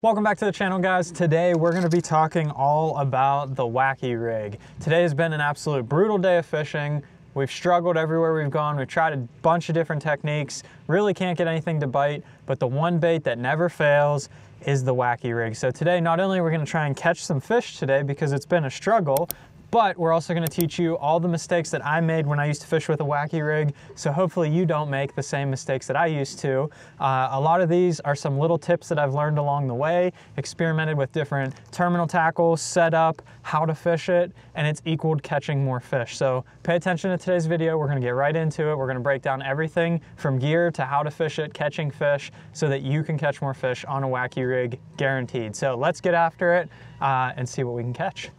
Welcome back to the channel, guys. Today we're going to be talking all about the Wacky rig. Today has been an absolute brutal day of fishing. We've struggled everywhere we've gone. We've tried a bunch of different techniques, really can't get anything to bite, but the one bait that never fails is the Wacky rig. So today, not only are we going to try and catch some fish today because it's been a struggle, but we're also going to teach you all the mistakes that I made when I used to fish with a Wacky rig, so hopefully you don't make the same mistakes that I used to. A lot of these are some little tips that I've learned along the way, experimented with different terminal tackles, setup, how to fish it, and it's equaled catching more fish. So pay attention to today's video. We're going to get right into it. We're going to break down everything from gear to how to fish it, catching fish, so that you can catch more fish on a Wacky rig, guaranteed. So let's get after it and see what we can catch.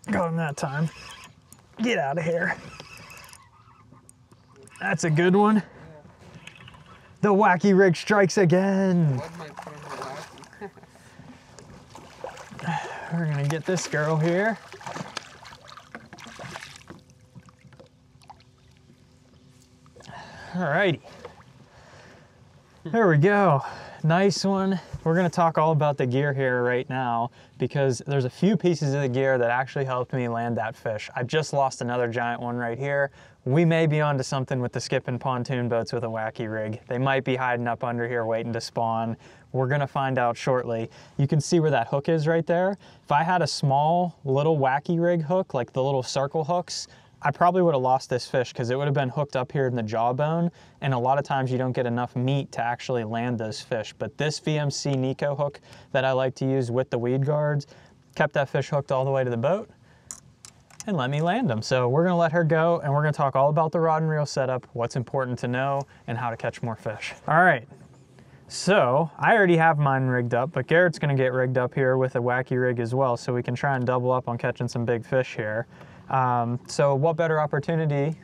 Got him that time. Get out of here. That's a good one. The Wacky rig strikes again. We're gonna get this girl here. Alrighty. There we go. Nice one. We're going to talk all about the gear here right now because there's a few pieces of the gear that actually helped me land that fish. I just lost another giant one right here. We may be onto something with the skip and pontoon boats with a Wacky rig. They might be hiding up under here waiting to spawn. We're going to find out shortly. You can see where that hook is right there. If I had a small little Wacky rig hook, like the little circle hooks, I probably would have lost this fish because it would have been hooked up here in the jawbone, and a lot of times you don't get enough meat to actually land those fish. But this VMC Nico hook that I like to use with the weed guards kept that fish hooked all the way to the boat and let me land them. So we're gonna let her go and we're gonna talk all about the rod and reel setup, what's important to know, and how to catch more fish. All right, so I already have mine rigged up, but Garrett's gonna get rigged up here with a Wacky rig as well, so we can try and double up on catching some big fish here. So what better opportunity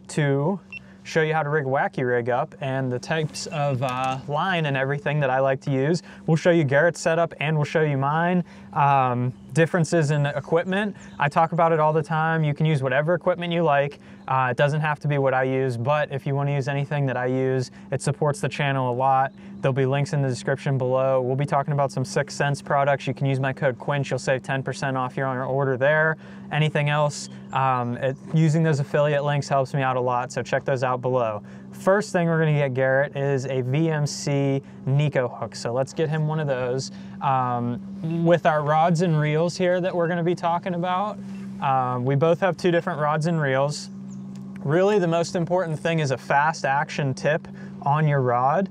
to show you how to rig a Wacky rig up and the types of line and everything that I like to use. We'll show you Garrett's setup and we'll show you mine. Differences in equipment, I talk about it all the time. You can use whatever equipment you like. It doesn't have to be what I use, but if you want to use anything that I use, it supports the channel a lot. There'll be links in the description below. We'll be talking about some 6th Sense products. You can use my code Quince. You'll save 10% off your order there. Anything else, using those affiliate links helps me out a lot, so check those out below. First thing we're going to get Garrett is a VMC Nico hook. So let's get him one of those. With our rods and reels here that we're going to be talking about, we both have 2 different rods and reels. Really, the most important thing is a fast action tip on your rod,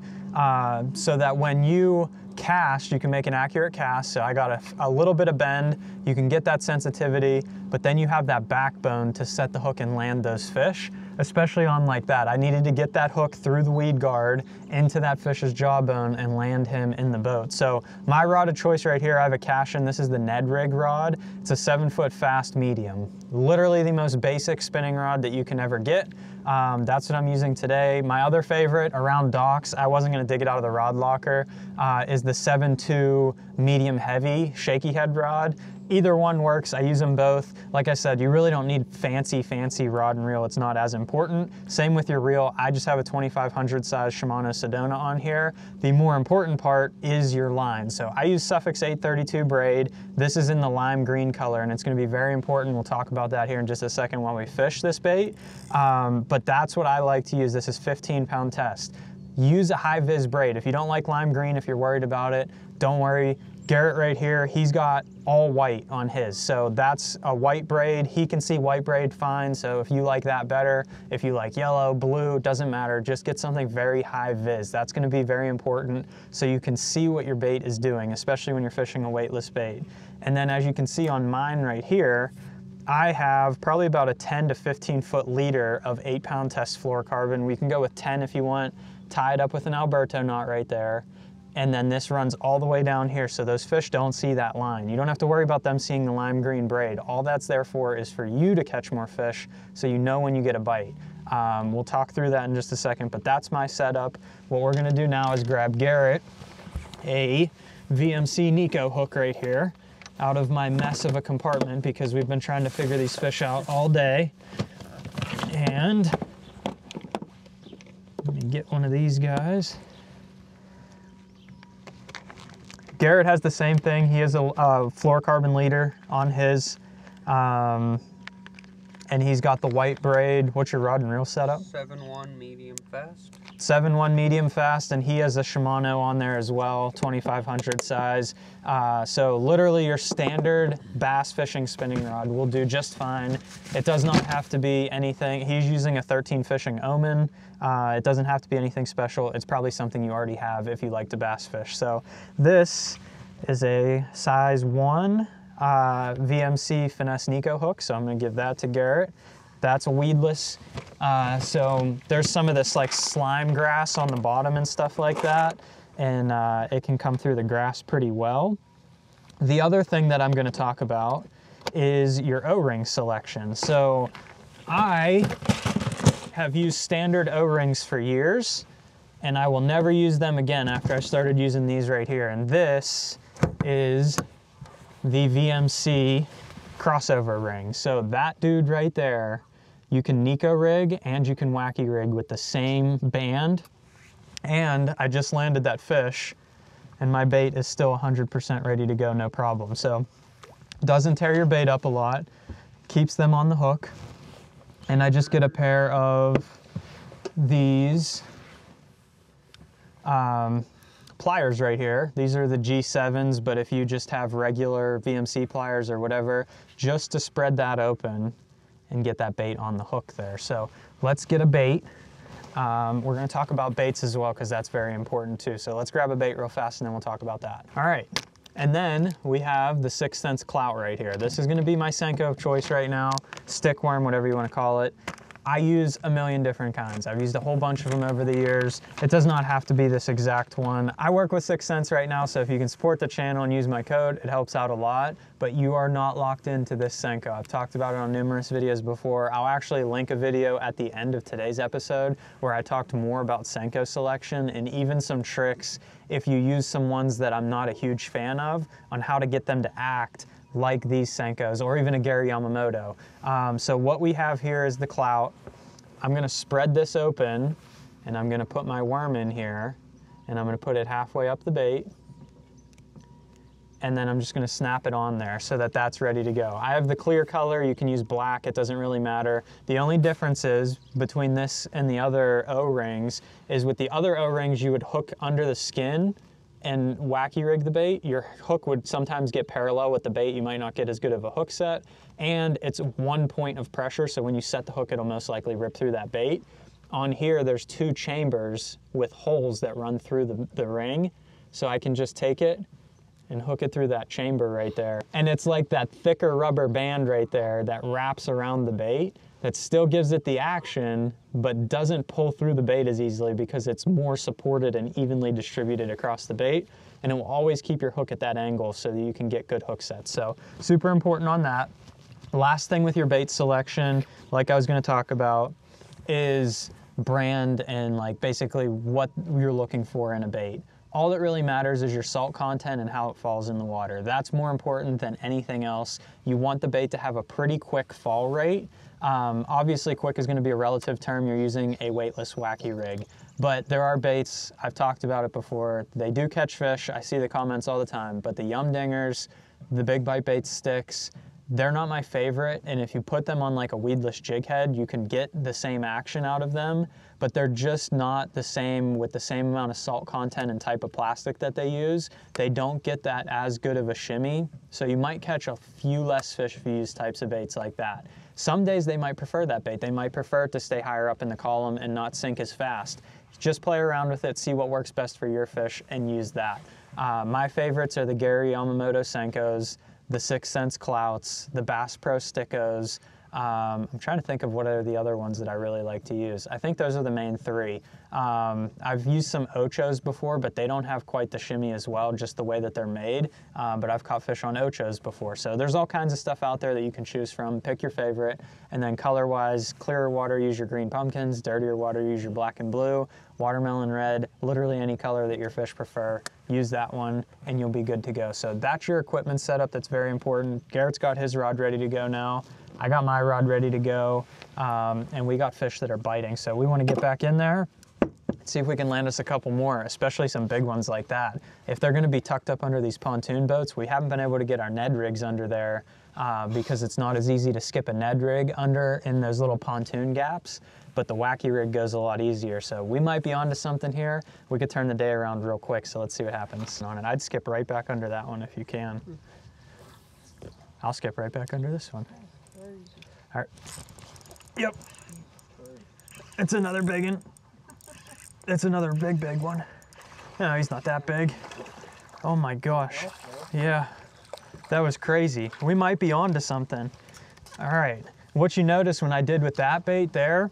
so that when you cast, you can make an accurate cast. So I got a little bit of bend, you can get that sensitivity, but then you have that backbone to set the hook and land those fish, especially on like that. I needed to get that hook through the weed guard into that fish's jawbone and land him in the boat. So my rod of choice right here, I have a Cashin. This is the Ned rig rod. It's a 7-foot fast medium. Literally the most basic spinning rod that you can ever get. That's what I'm using today. My other favorite around docks, I wasn't gonna dig it out of the rod locker, is the 7.2 medium heavy shaky head rod. Either one works, I use them both. Like I said, you really don't need fancy rod and reel, it's not as important. Same with your reel, I just have a 2500 size Shimano Sedona on here. The more important part is your line. So I use Suffix 832 braid. This is in the lime green color and it's gonna be very important. We'll talk about that here in just a second while we fish this bait. But that's what I like to use. This is 15-pound test. Use a high vis braid. If you don't like lime green, if you're worried about it, don't worry. Garrett right here, he's got all white on his. So that's a white braid. He can see white braid fine. So if you like that better, if you like yellow, blue, doesn't matter. Just get something very high vis. That's gonna be very important so you can see what your bait is doing, especially when you're fishing a weightless bait. And then as you can see on mine right here, I have probably about a 10 to 15 foot leader of 8-pound test fluorocarbon. We can go with 10 if you want. Tie it up with an Alberto knot right there. And then this runs all the way down here so those fish don't see that line. You don't have to worry about them seeing the lime green braid. All that's there for is for you to catch more fish so you know when you get a bite. We'll talk through that in just a second, but that's my setup. What we're gonna do now is grab Garrett a VMC Nico hook right here out of my mess of a compartment because we've been trying to figure these fish out all day. And let me get one of these guys. Garrett has the same thing. He has a fluorocarbon leader on his, and he's got the white braid. What's your rod and reel setup? 7-1 medium fast. 7-1 medium fast, and he has a Shimano on there as well, 2500 size. So literally your standard bass fishing spinning rod will do just fine. It does not have to be anything. He's using a 13 fishing Omen. It doesn't have to be anything special. It's probably something you already have if you like to bass fish. So this is a size 1 VMC Finesse Nico hook, so I'm gonna give that to Garrett. That's a weedless, so there's some of this like slime grass on the bottom and stuff like that, and it can come through the grass pretty well. The other thing that I'm gonna talk about is your O-ring selection. So I have used standard O-rings for years, and I will never use them again after I started using these right here. And this is the VMC crossover ring. So that dude right there, you can Nico rig and you can Wacky rig with the same band. And I just landed that fish and my bait is still 100% ready to go, no problem. So doesn't tear your bait up a lot, keeps them on the hook. And I just get a pair of these pliers right here. These are the G7s, but if you just have regular VMC pliers or whatever, just to spread that open and get that bait on the hook there. So let's get a bait. We're gonna talk about baits as well because that's very important too. So let's grab a bait real fast and then we'll talk about that. All right, and then we have the 6th Sense Clout right here. This is gonna be my Senko of choice right now, stickworm, whatever you wanna call it. I use a million different kinds. I've used a whole bunch of them over the years. It does not have to be this exact one. I work with 6th Sense right now, so if you can support the channel and use my code, it helps out a lot, but you are not locked into this Senko. I've talked about it on numerous videos before. I'll actually link a video at the end of today's episode where I talked more about Senko selection and even some tricks if you use some ones that I'm not a huge fan of on how to get them to act like these Senkos or even a Gary Yamamoto. So what we have here is the Clout. I'm gonna spread this open and I'm gonna put my worm in here and I'm gonna put it halfway up the bait and then I'm just gonna snap it on there so that that's ready to go. I have the clear color, you can use black, it doesn't really matter. The only difference is between this and the other O-rings is with the other O-rings you would hook under the skin and Wacky rig the bait. Your hook would sometimes get parallel with the bait. You might not get as good of a hook set, and it's 1 point of pressure, so when you set the hook, it'll most likely rip through that bait. On here, there's 2 chambers with holes that run through the ring, so I can just take it and hook it through that chamber right there. And it's like that thicker rubber band right there that wraps around the bait that still gives it the action, but doesn't pull through the bait as easily because it's more supported and evenly distributed across the bait. And it will always keep your hook at that angle so that you can get good hook sets. So super important on that. Last thing with your bait selection, like I was gonna talk about, is brand and like basically what you're looking for in a bait. All that really matters is your salt content and how it falls in the water. That's more important than anything else. You want the bait to have a pretty quick fall rate. Obviously quick is going to be a relative term. You're using a weightless Wacky rig, but there are baits, I've talked about it before, they do catch fish. I see the comments all the time, but the Yum Dingers, the big bite bait sticks, they're not my favorite, and if you put them on like a weedless jig head, you can get the same action out of them, but they're just not the same with the same amount of salt content and type of plastic that they use. They don't get that as good of a shimmy, so you might catch a few less fish if you use types of baits like that. Some days they might prefer that bait. They might prefer it to stay higher up in the column and not sink as fast. Just play around with it, see what works best for your fish, and use that. My favorites are the Gary Yamamoto Senkos, the 6th Sense Clouts, the Bass Pro Stickos. I'm trying to think of what are the other ones that I really like to use. I think those are the main three. I've used some ochos before, but they don't have quite the shimmy as well, just the way that they're made. But I've caught fish on ochos before. So there's all kinds of stuff out there that you can choose from. Pick your favorite. And then color-wise, clearer water, use your green pumpkins. Dirtier water, use your black and blue. Watermelon red, literally any color that your fish prefer. Use that one and you'll be good to go. So that's your equipment setup. That's very important. Garrett's got his rod ready to go now. I got my rod ready to go, and we got fish that are biting. So we want to get back in there, see if we can land us a couple more, especially some big ones like that. If they're going to be tucked up under these pontoon boats, we haven't been able to get our Ned rigs under there because it's not as easy to skip a Ned rig under in those little pontoon gaps, but the Wacky rig goes a lot easier. So we might be onto something here. We could turn the day around real quick, so let's see what happens on it. I'd skip right back under that one if you can. I'll skip right back under this one. All right. Yep. It's another big one. It's another big one. No, he's not that big. Oh my gosh. Yeah, that was crazy. We might be onto something. All right. What you notice when I did with that bait there,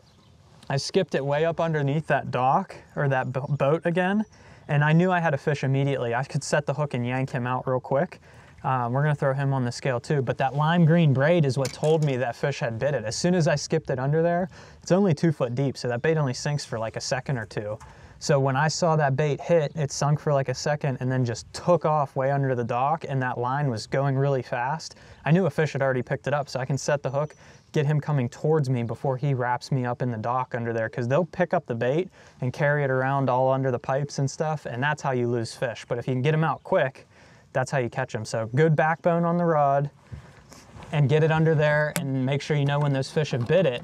I skipped it way up underneath that dock or that boat again, and I knew I had a fish immediately. I could set the hook and yank him out real quick. We're gonna throw him on the scale too, but that lime green braid is what told me that fish had bit it. As soon as I skipped it under there, it's only 2 foot deep, so that bait only sinks for like a second or two. So when I saw that bait hit, it sunk for like a second and then just took off way under the dock, and that line was going really fast. I knew a fish had already picked it up, so I can set the hook, get him coming towards me before he wraps me up in the dock under there, because they'll pick up the bait and carry it around all under the pipes and stuff, and that's how you lose fish. But if you can get them out quick, that's how you catch them. So good backbone on the rod and get it under there and make sure you know when those fish have bit it,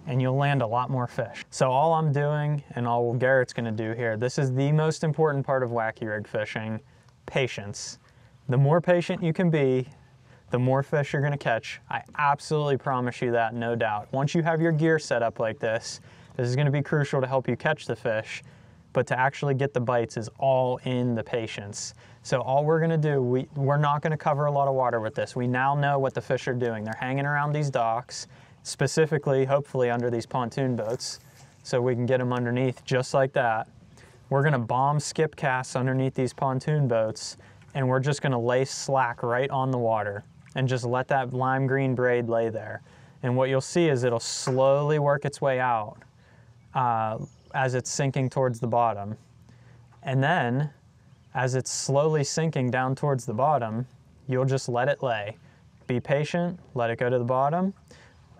and you'll land a lot more fish. So all I'm doing and all Garrett's gonna do here, this is the most important part of Wacky rig fishing, patience. The more patient you can be, the more fish you're gonna catch. I absolutely promise you that, no doubt. Once you have your gear set up like this is gonna be crucial to help you catch the fish, but to actually get the bites is all in the patience. So all we're gonna do, we're not gonna cover a lot of water with this. We now know what the fish are doing. They're hanging around these docks, specifically, hopefully under these pontoon boats, so we can get them underneath just like that. We're gonna bomb skip casts underneath these pontoon boats, and we're just gonna lay slack right on the water and just let that lime green braid lay there. And what you'll see is it'll slowly work its way out as it's sinking towards the bottom. And then, as it's slowly sinking down towards the bottom, you'll just let it lay. Be patient, let it go to the bottom.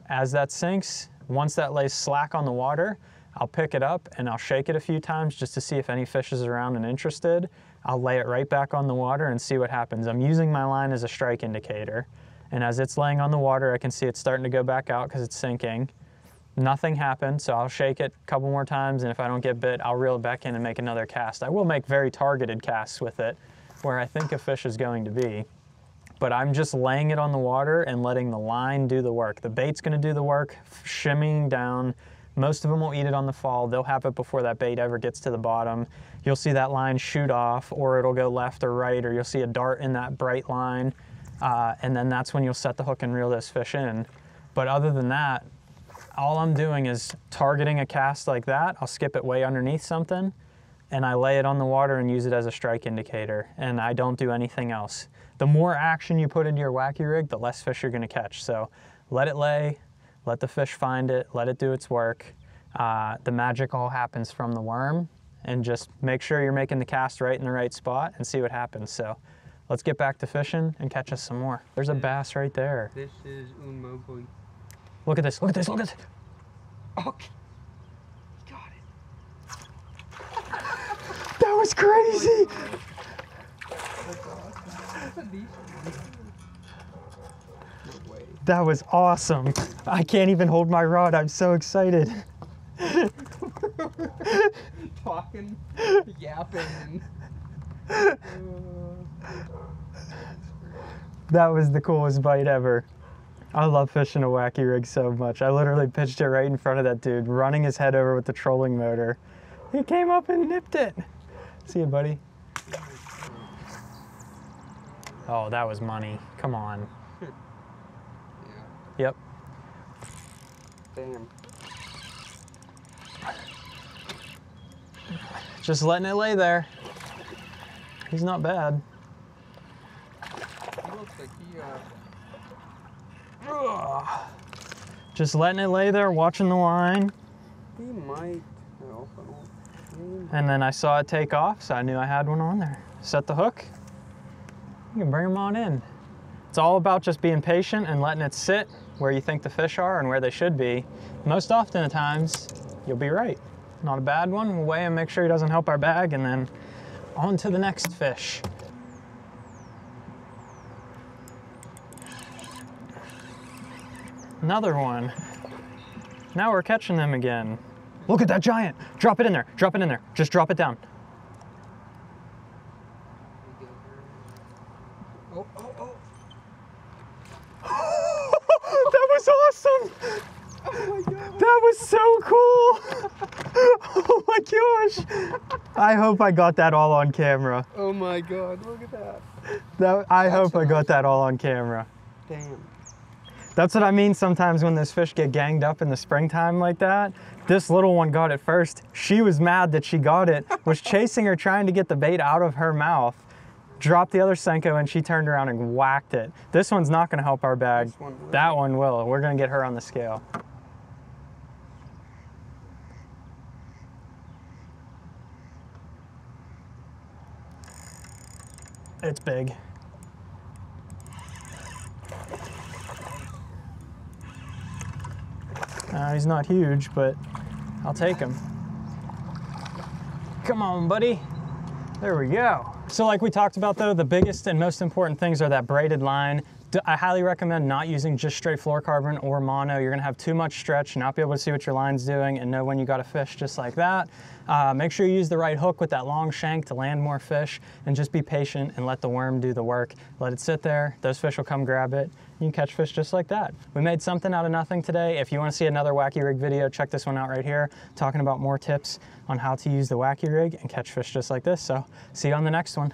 As that sinks, once that lays slack on the water, I'll pick it up and I'll shake it a few times just to see if any fish is around and interested. I'll lay it right back on the water and see what happens. I'm using my line as a strike indicator. And as it's laying on the water, I can see it's starting to go back out because it's sinking. Nothing happened, so I'll shake it a couple more times, and if I don't get bit, I'll reel it back in and make another cast. I will make very targeted casts with it where I think a fish is going to be, but I'm just laying it on the water and letting the line do the work. The bait's gonna do the work, shimmying down. Most of them will eat it on the fall. They'll have it before that bait ever gets to the bottom. You'll see that line shoot off, or it'll go left or right, or you'll see a dart in that bright line, and then that's when you'll set the hook and reel those fish in. But other than that, all I'm doing is targeting a cast like that. I'll skip it way underneath something, and I lay it on the water and use it as a strike indicator, and I don't do anything else. The more action you put into your Wacky rig, the less fish you're gonna catch. So let it lay, let the fish find it, let it do its work. The magic all happens from the worm, and just make sure you're making the cast right in the right spot and see what happens. So let's get back to fishing and catch us some more. There's a bass right there. This is un moboy. Look at this, look at this, look at this. Okay. Got it. That was crazy. No way. That was awesome. I can't even hold my rod. I'm so excited. Talking, yapping. That was the coolest bite ever. I love fishing a Wacky rig so much. I literally pitched it right in front of that dude, running his head over with the trolling motor. He came up and nipped it. See you, buddy. Oh, that was money. Come on. Yeah. Yep. Damn. Just letting it lay there. He's not bad. He looks like he, Just letting it lay there, watching the line. he might help. And then I saw it take off, so I knew I had one on there. Set the hook. You can bring them on in. It's all about just being patient and letting it sit where you think the fish are and where they should be. Most often the times, you'll be right. Not a bad one. We'll weigh him, make sure he doesn't help our bag, and then on to the next fish. Another one. Now we're catching them again. Look at that giant. Drop it in there. Drop it in there. Just drop it down. Oh, oh, Oh, that was awesome. oh my God. That was so cool. Oh my gosh. I hope I got that all on camera. Oh my God, look at that. I That's hope I got nice. that all on camera. Damn. That's what I mean sometimes when those fish get ganged up in the springtime like that. This little one got it first. She was mad that she got it, was chasing her, trying to get the bait out of her mouth, dropped the other Senko, and she turned around and whacked it. This one's not gonna help our bag. This one will. That one will. We're gonna get her on the scale. It's big. He's not huge, but I'll take him. Come on, buddy. There we go. So like we talked about though, the biggest and most important things are that braided line. I highly recommend not using just straight fluorocarbon or mono. You're gonna have too much stretch, not be able to see what your line's doing and know when you got a fish just like that. Make sure you use the right hook with that long shank to land more fish, and just be patient and let the worm do the work. Let it sit there, those fish will come grab it. You can catch fish just like that. We made something out of nothing today. If you wanna see another Wacky Rig video, check this one out right here, talking about more tips on how to use the Wacky Rig and catch fish just like this. So see you on the next one.